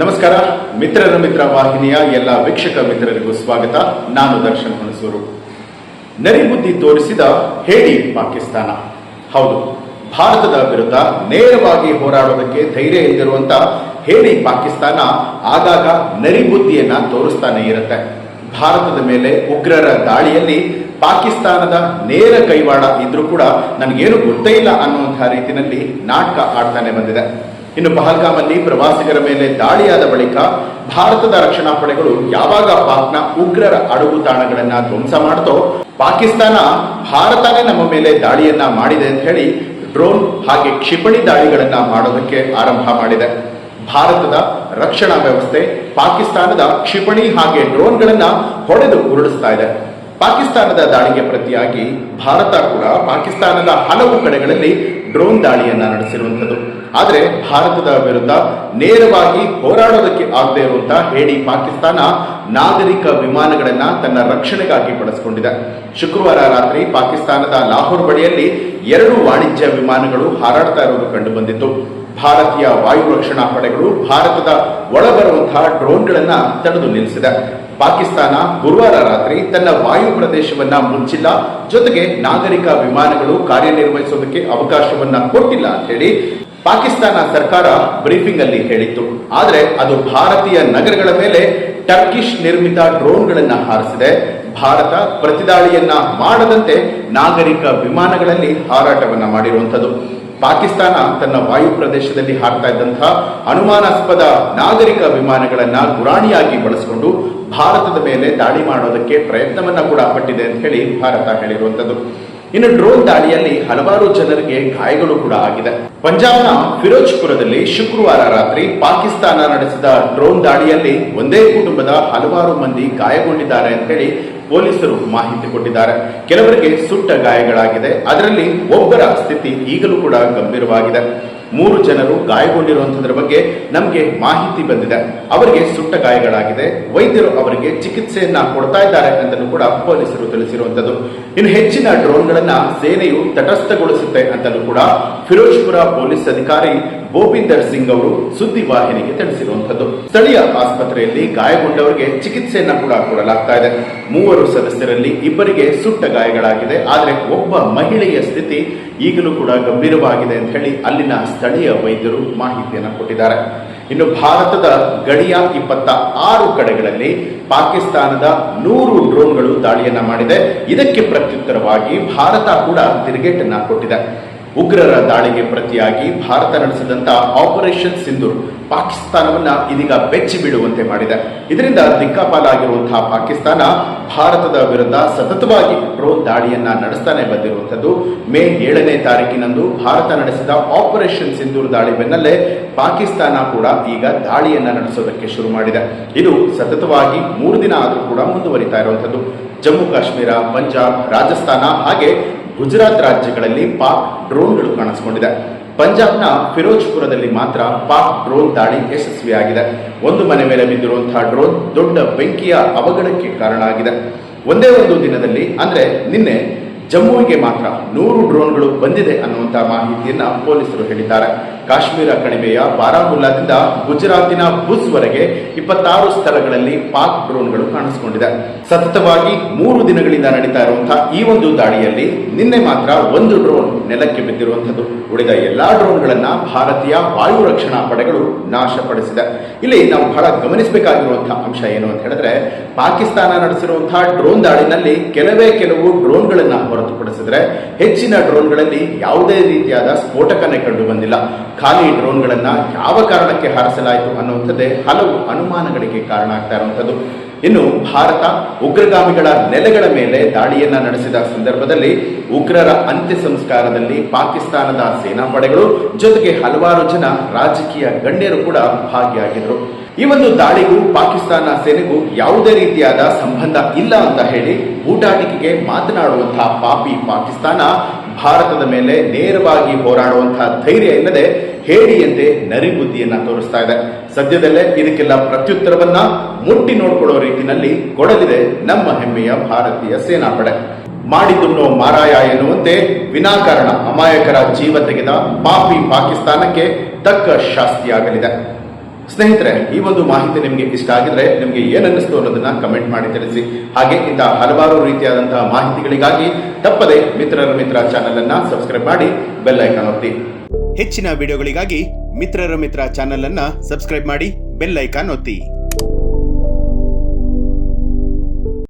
ನಮಸ್ಕಾರ ಮಿತ್ರ ವಾಹಿನಿಯ ಎಲ್ಲ ವೀಕ್ಷಕ ಮಿತ್ರರಿಗೂ ಸ್ವಾಗತ. ನಾನು ದರ್ಶನ್ ಹುಣಸೂರು. ನರಿಬುದ್ಧಿ ತೋರಿಸಿದ ಹೇಳಿ ಪಾಕಿಸ್ತಾನ. ಹೌದು, ಭಾರತದ ವಿರುದ್ಧ ನೇರವಾಗಿ ಹೋರಾಡೋದಕ್ಕೆ ಧೈರ್ಯ ಇದ್ದಿರುವಂತ ಹೇಳಿ ಪಾಕಿಸ್ತಾನ ಆಗಾಗ ನರಿಬುದ್ಧಿಯನ್ನ ತೋರಿಸ್ತಾನೆ ಇರುತ್ತೆ. ಭಾರತದ ಮೇಲೆ ಉಗ್ರರ ದಾಳಿಯಲ್ಲಿ ಪಾಕಿಸ್ತಾನದ ನೇರ ಕೈವಾಡ ಇದ್ರೂ ಕೂಡ ನನಗೇನು ಗೊತ್ತೇ ಇಲ್ಲ ಅನ್ನುವಂತಹ ರೀತಿಯಲ್ಲಿ ನಾಟಕ ಆಡ್ತಾನೆ ಬಂದಿದೆ. ಇನ್ನು ಪಹಲ್ಗಾಮಲ್ಲಿ ಪ್ರವಾಸಿಗರ ಮೇಲೆ ದಾಳಿಯಾದ ಬಳಿಕ ಭಾರತದ ರಕ್ಷಣಾ ಪಡೆಗಳು ಯಾವಾಗ ಪಾಕ್ನ ಉಗ್ರರ ಅಡಗು ತಾಣಗಳನ್ನ ಧ್ವಂಸ ಮಾಡ್ತೋ, ಪಾಕಿಸ್ತಾನ ಭಾರತನೇ ನಮ್ಮ ಮೇಲೆ ದಾಳಿಯನ್ನ ಮಾಡಿದೆ ಅಂತ ಹೇಳಿ ಡ್ರೋನ್ ಹಾಗೆ ಕ್ಷಿಪಣಿ ದಾಳಿಗಳನ್ನ ಮಾಡೋದಕ್ಕೆ ಆರಂಭ ಮಾಡಿದೆ. ಭಾರತದ ರಕ್ಷಣಾ ವ್ಯವಸ್ಥೆ ಪಾಕಿಸ್ತಾನದ ಕ್ಷಿಪಣಿ ಹಾಗೆ ಡ್ರೋನ್ಗಳನ್ನ ಹೊಡೆದು ಉರುಳಿಸ್ತಾ ಇದೆ. ಪಾಕಿಸ್ತಾನದ ದಾಳಿಗೆ ಪ್ರತಿಯಾಗಿ ಭಾರತ ಕೂಡ ಪಾಕಿಸ್ತಾನದ ಹಲವು ಕಡೆಗಳಲ್ಲಿ ಡ್ರೋನ್ ದಾಳಿಯನ್ನ ನಡೆಸಿರುವಂಥದ್ದು. ಆದರೆ ಭಾರತದ ವಿರುದ್ಧ ನೇರವಾಗಿ ಹೋರಾಡೋದಕ್ಕೆ ಆಗದೆ ಇರುವಂತಹ ಹೇಳಿ ಪಾಕಿಸ್ತಾನ ನಾಗರಿಕ ವಿಮಾನಗಳನ್ನ ತನ್ನ ರಕ್ಷಣೆಗಾಗಿ ಬಳಸಿಕೊಂಡಿದೆ. ಶುಕ್ರವಾರ ರಾತ್ರಿ ಪಾಕಿಸ್ತಾನದ ಲಾಹೋರ್ ಬಳಿಯಲ್ಲಿ 2 ವಾಣಿಜ್ಯ ವಿಮಾನಗಳು ಹಾರಾಡ್ತಾ ಇರುವುದು ಕಂಡು ಬಂದಿತ್ತು. ಭಾರತೀಯ ವಾಯು ರಕ್ಷಣಾ ಪಡೆಗಳು ಭಾರತದ ಒಳಬರುವಂತಹ ಡ್ರೋನ್ಗಳನ್ನ ತಡೆದು ನಿಲ್ಲಿಸಿದೆ. ಪಾಕಿಸ್ತಾನ ಗುರುವಾರ ರಾತ್ರಿ ತನ್ನ ವಾಯು ಪ್ರದೇಶವನ್ನ ಮುಚ್ಚಿಲ್ಲ, ಜೊತೆಗೆ ನಾಗರಿಕ ವಿಮಾನಗಳು ಕಾರ್ಯನಿರ್ವಹಿಸೋದಕ್ಕೆ ಅವಕಾಶವನ್ನ ಕೊಟ್ಟಿಲ್ಲ ಅಂತ ಹೇಳಿ ಪಾಕಿಸ್ತಾನ ಸರ್ಕಾರ ಬ್ರೀಫಿಂಗ್ ಅಲ್ಲಿ ಹೇಳಿತ್ತು. ಆದರೆ ಅದು ಭಾರತೀಯ ನಗರಗಳ ಮೇಲೆ ಟರ್ಕಿಶ್ ನಿರ್ಮಿತ ಡ್ರೋನ್ಗಳನ್ನ ಹಾರಿಸಿದೆ. ಭಾರತ ಪ್ರತಿದಾಳಿಯನ್ನ ಮಾಡದಂತೆ ನಾಗರಿಕ ವಿಮಾನಗಳಲ್ಲಿ ಹಾರಾಟವನ್ನ ಮಾಡಿರುವಂಥದ್ದು. ಪಾಕಿಸ್ತಾನ ತನ್ನ ವಾಯು ಪ್ರದೇಶದಲ್ಲಿ ಹಾರ್ತಾ ಇದ್ದಂತಹ ಅನುಮಾನಾಸ್ಪದ ನಾಗರಿಕ ವಿಮಾನಗಳನ್ನ ಗುರಾಣಿಯಾಗಿ ಬಳಸಿಕೊಂಡು ಭಾರತದ ಮೇಲೆ ದಾಳಿ ಮಾಡೋದಕ್ಕೆ ಪ್ರಯತ್ನವನ್ನ ಕೂಡ ಪಟ್ಟಿದೆ ಅಂತ ಹೇಳಿ ಭಾರತ ಹೇಳಿರುವಂಥದ್ದು. ಇನ್ನು ಡ್ರೋನ್ ದಾಳಿಯಲ್ಲಿ ಹಲವಾರು ಜನರಿಗೆ ಗಾಯಗಳು ಕೂಡ ಆಗಿದೆ. ಪಂಜಾಬ್ನ ಫಿರೋಜ್ಪುರದಲ್ಲಿ ಶುಕ್ರವಾರ ರಾತ್ರಿ ಪಾಕಿಸ್ತಾನ ನಡೆಸಿದ ಡ್ರೋನ್ ದಾಳಿಯಲ್ಲಿ ಒಂದೇ ಕುಟುಂಬದ ಹಲವಾರು ಮಂದಿ ಗಾಯಗೊಂಡಿದ್ದಾರೆ ಅಂತ ಹೇಳಿ ಪೊಲೀಸರು ಮಾಹಿತಿ ಕೊಟ್ಟಿದ್ದಾರೆ. ಕೆಲವರಿಗೆ ಸುಟ್ಟ ಗಾಯಗಳಾಗಿದೆ. ಅದರಲ್ಲಿ ಒಬ್ಬರ ಸ್ಥಿತಿ ಈಗಲೂ ಕೂಡ ಗಂಭೀರವಾಗಿದೆ. 3 ಜನರು ಗಾಯಗೊಂಡಿರುವಂತದ್ರ ಬಗ್ಗೆ ನಮಗೆ ಮಾಹಿತಿ ಬಂದಿದೆ. ಅವರಿಗೆ ಸುಟ್ಟ ಗಾಯಗಳಾಗಿದೆ. ವೈದ್ಯರು ಅವರಿಗೆ ಚಿಕಿತ್ಸೆಯನ್ನ ಕೊಡ್ತಾ ಇದ್ದಾರೆ ಅಂತಲೂ ಕೂಡ ಪೊಲೀಸರು ತಿಳಿಸಿರುವಂತದ್ದು. ಇನ್ನು ಹೆಚ್ಚಿನ ಡ್ರೋನ್ಗಳನ್ನ ಸೇನೆಯು ತಟಸ್ಥಗೊಳಿಸುತ್ತೆ ಅಂತಲೂ ಕೂಡ ಫಿರೋಜ್ಪುರ ಪೊಲೀಸ್ ಅಧಿಕಾರಿ ಬೋಪಿಂದರ್ ಸಿಂಗ್ ಅವರು ಸುದ್ದಿವಾಹಿನಿಗೆ ತಿಳಿಸಿರುವಂತದ್ದು. ಸ್ಥಳೀಯ ಆಸ್ಪತ್ರೆಯಲ್ಲಿ ಗಾಯಗೊಂಡವರಿಗೆ ಚಿಕಿತ್ಸೆಯನ್ನ ಕೂಡ ಕೊಡಲಾಗ್ತಾ ಇದೆ. 3 ಸದಸ್ಯರಲ್ಲಿ 2 ಸುಟ್ಟ ಗಾಯಗಳಾಗಿದೆ. ಆದರೆ ಒಬ್ಬ ಮಹಿಳೆಯ ಸ್ಥಿತಿ ಈಗಲೂ ಕೂಡ ಗಂಭೀರವಾಗಿದೆ ಅಂತ ಹೇಳಿ ಅಲ್ಲಿನ ಸ್ಥಳೀಯ ವೈದ್ಯರು ಮಾಹಿತಿಯನ್ನು ಕೊಟ್ಟಿದ್ದಾರೆ. ಇನ್ನು ಭಾರತದ ಗಡಿಯ 26 ಕಡೆಗಳಲ್ಲಿ ಪಾಕಿಸ್ತಾನದ 100 ಡ್ರೋನ್ಗಳು ದಾಳಿಯನ್ನ ಮಾಡಿದೆ. ಇದಕ್ಕೆ ಪ್ರತ್ಯುತ್ತರವಾಗಿ ಭಾರತ ಕೂಡ ತಿರುಗೇಟನ್ನ ಕೊಟ್ಟಿದೆ. ಉಗ್ರರ ದಾಳಿಗೆ ಪ್ರತಿಯಾಗಿ ಭಾರತ ನಡೆಸಿದಂತಹ ಆಪರೇಷನ್ ಸಿಂಧೂರ್ ಪಾಕಿಸ್ತಾನವನ್ನ ಇದೀಗ ಬೆಚ್ಚಿ ಬೀಳುವಂತೆ ಮಾಡಿದೆ. ಇದರಿಂದ ದಿಕ್ಕಾಪಾಲಾಗಿರುವಂತಹ ಪಾಕಿಸ್ತಾನ ಭಾರತದ ವಿರುದ್ಧ ಸತತವಾಗಿ ಡ್ರೋನ್ ದಾಳಿಯನ್ನ ನಡೆಸ್ತಾನೆ ಬಂದಿರುವಂತದ್ದು. ಮೇ 7ನೇ ತಾರೀಕಿನಂದು ಭಾರತ ನಡೆಸಿದ ಆಪರೇಷನ್ ಸಿಂಧೂರ್ ದಾಳಿ ಬೆನ್ನಲ್ಲೇ ಪಾಕಿಸ್ತಾನ ಕೂಡ ಈಗ ದಾಳಿಯನ್ನ ನಡೆಸೋದಕ್ಕೆ ಶುರು ಮಾಡಿದೆ. ಇದು ಸತತವಾಗಿ 3 ದಿನ ಆದರೂ ಕೂಡ ಮುಂದುವರಿತಾ ಇರುವಂತದ್ದು. ಜಮ್ಮು ಕಾಶ್ಮೀರ, ಪಂಜಾಬ್, ರಾಜಸ್ಥಾನ ಹಾಗೆ ಗುಜರಾತ್ ರಾಜ್ಯಗಳಲ್ಲಿ ಪಾಕ್ ಡ್ರೋನ್ಗಳು ಕಾಣಿಸಿಕೊಂಡಿದೆ. ಪಂಜಾಬ್ನ ಫಿರೋಜ್ಪುರದಲ್ಲಿ ಮಾತ್ರ ಪಾಕ್ ಡ್ರೋನ್ ದಾಳಿ ಯಶಸ್ವಿಯಾಗಿದೆ. ಒಂದು ಮನೆ ಮೇಲೆ ಬಿದ್ದಿರುವಂತಹ ಡ್ರೋನ್ ದೊಡ್ಡ ಬೆಂಕಿಯ ಅವಘಡಕ್ಕೆ ಕಾರಣ ಆಗಿದೆ. ಒಂದೇ ಒಂದು ದಿನದಲ್ಲಿ ಅಂದ್ರೆ ನಿನ್ನೆ ಜಮ್ಮುವಿಗೆ ಮಾತ್ರ 100 ಡ್ರೋನ್ಗಳು ಬಂದಿದೆ ಅನ್ನುವಂತಹ ಮಾಹಿತಿಯನ್ನ ಪೊಲೀಸರು ಹೇಳಿದ್ದಾರೆ. ಕಾಶ್ಮೀರ ಕಣಿವೆಯ ಬಾರಾಮುಲ್ಲಾದಿಂದ ಗುಜರಾತಿನ ಭುಜ್ವರೆಗೆ 26 ಸ್ಥಳಗಳಲ್ಲಿ ಪಾಕ್ ಡ್ರೋನ್ಗಳು ಕಾಣಿಸಿಕೊಂಡಿದೆ. ಸತತವಾಗಿ 3 ದಿನಗಳಿಂದ ನಡೀತಾ ಇರುವಂತಹ ಈ ಒಂದು ದಾಳಿಯಲ್ಲಿ ನಿನ್ನೆ ಮಾತ್ರ 1 ಡ್ರೋನ್ ನೆಲಕ್ಕೆ ಬಿದ್ದಿರುವಂತದ್ದು. ಉಳಿದ ಎಲ್ಲಾ ಡ್ರೋನ್ಗಳನ್ನ ಭಾರತೀಯ ವಾಯು ರಕ್ಷಣಾ ಪಡೆಗಳು ನಾಶಪಡಿಸಿದೆ. ಇಲ್ಲಿ ನಾವು ಬಹಳ ಗಮನಿಸಬೇಕಾಗಿರುವಂತಹ ಅಂಶ ಏನು ಅಂತ ಹೇಳಿದ್ರೆ, ಪಾಕಿಸ್ತಾನ ನಡೆಸಿರುವಂತಹ ಡ್ರೋನ್ ದಾಳಿನಲ್ಲಿ ಕೆಲವು ಡ್ರೋನ್ಗಳನ್ನ ಹೊರತುಪಡಿಸಿದ್ರೆ ಹೆಚ್ಚಿನ ಡ್ರೋನ್ಗಳಲ್ಲಿ ಯಾವುದೇ ರೀತಿಯಾದ ಸ್ಫೋಟಕನೇ ಕಂಡು ಬಂದಿಲ್ಲ. ಖಾಲಿ ಡ್ರೋನ್ಗಳನ್ನ ಯಾವ ಕಾರಣಕ್ಕೆ ಹಾರಿಸಲಾಯಿತು ಅನ್ನುವಂಥದ್ದೇ ಹಲವು ಅನುಮಾನಗಳಿಗೆ ಕಾರಣ ಆಗ್ತಾ ಇರುವಂಥದ್ದು. ಇನ್ನು ಭಾರತ ಉಗ್ರಗಾಮಿಗಳ ನೆಲೆಗಳ ಮೇಲೆ ದಾಳಿಯನ್ನ ನಡೆಸಿದ ಸಂದರ್ಭದಲ್ಲಿ ಉಗ್ರರ ಅಂತ್ಯ ಸಂಸ್ಕಾರದಲ್ಲಿ ಪಾಕಿಸ್ತಾನದ ಸೇನಾ ಪಡೆಗಳು ಜೊತೆಗೆ ಹಲವಾರು ಜನ ರಾಜಕೀಯ ಗಣ್ಯರು ಕೂಡ ಭಾಗಿಯಾಗಿದ್ರು. ಈ ಒಂದು ದಾಳಿಗೂ ಪಾಕಿಸ್ತಾನ ಸೇನೆಗೂ ಯಾವುದೇ ರೀತಿಯಾದ ಸಂಬಂಧ ಇಲ್ಲ ಅಂತ ಹೇಳಿ ಊಟಾಟಿಕೆಗೆ ಮಾತನಾಡುವಂತಹ ಪಾಪಿ ಪಾಕಿಸ್ತಾನ ಭಾರತದ ಮೇಲೆ ನೇರವಾಗಿ ಹೋರಾಡುವಂತಹ ಧೈರ್ಯ ಇಲ್ಲದೆ ಹೇಳಿಯಂತೆ ನರಿಬುದ್ಧಿಯನ್ನ ತೋರಿಸ್ತಾ ಇದೆ. ಸದ್ಯದಲ್ಲೇ ಇದಕ್ಕೆಲ್ಲ ಪ್ರತ್ಯುತ್ತರವನ್ನ ಮುಟ್ಟಿ ನೋಡ್ಕೊಳ್ಳೋ ರೀತಿಯಲ್ಲಿ ಕೊಡಲಿದೆ ನಮ್ಮ ಹೆಮ್ಮೆಯ ಭಾರತೀಯ ಸೇನಾಪಡೆ. ಮಾಡಿದುಣ್ಣೋ ಮಾರಾಯ ಎನ್ನುವಂತೆ ವಿನಾಕಾರಣ ಅಮಾಯಕರ ಜೀವ ತೆಗೆದ ಪಾಪಿ ಪಾಕಿಸ್ತಾನಕ್ಕೆ ತಕ್ಕ ಶಾಸ್ತಿಯಾಗಲಿದೆ. ಸ್ನೇಹಿತರೆ, ಈ ಒಂದು ಮಾಹಿತಿ ನಿಮಗೆ ಇಷ್ಟ ಆಗಿದ್ರೆ ನಿಮಗೆ ಏನನ್ನಿಸ್ತು ಅನ್ನೋದನ್ನ ಕಮೆಂಟ್ ಮಾಡಿ ತಿಳಿಸಿ. ಹಾಗೆ ಇಂತಹ ಹಲವಾರು ರೀತಿಯಾದಂತಹ ಮಾಹಿತಿಗಳಿಗಾಗಿ ತಪ್ಪದೆ ಮಿತ್ರರ ಮಿತ್ರ ಚಾನೆಲ್ ಅನ್ನ ಸಬ್ಸ್ಕ್ರೈಬ್ ಮಾಡಿ ಬೆಲ್ ಐಕಾನ್ ಒತ್ತಿ. ಹೆಚ್ಚಿನ ವಿಡಿಯೋಗಳಿಗಾಗಿ ಮಿತ್ರರ ಮಿತ್ರ ಚಾನೆಲ್ ಅನ್ನ ಸಬ್ಸ್ಕ್ರೈಬ್ ಮಾಡಿ ಬೆಲ್ ಐಕಾನ್ ಒತ್ತಿ.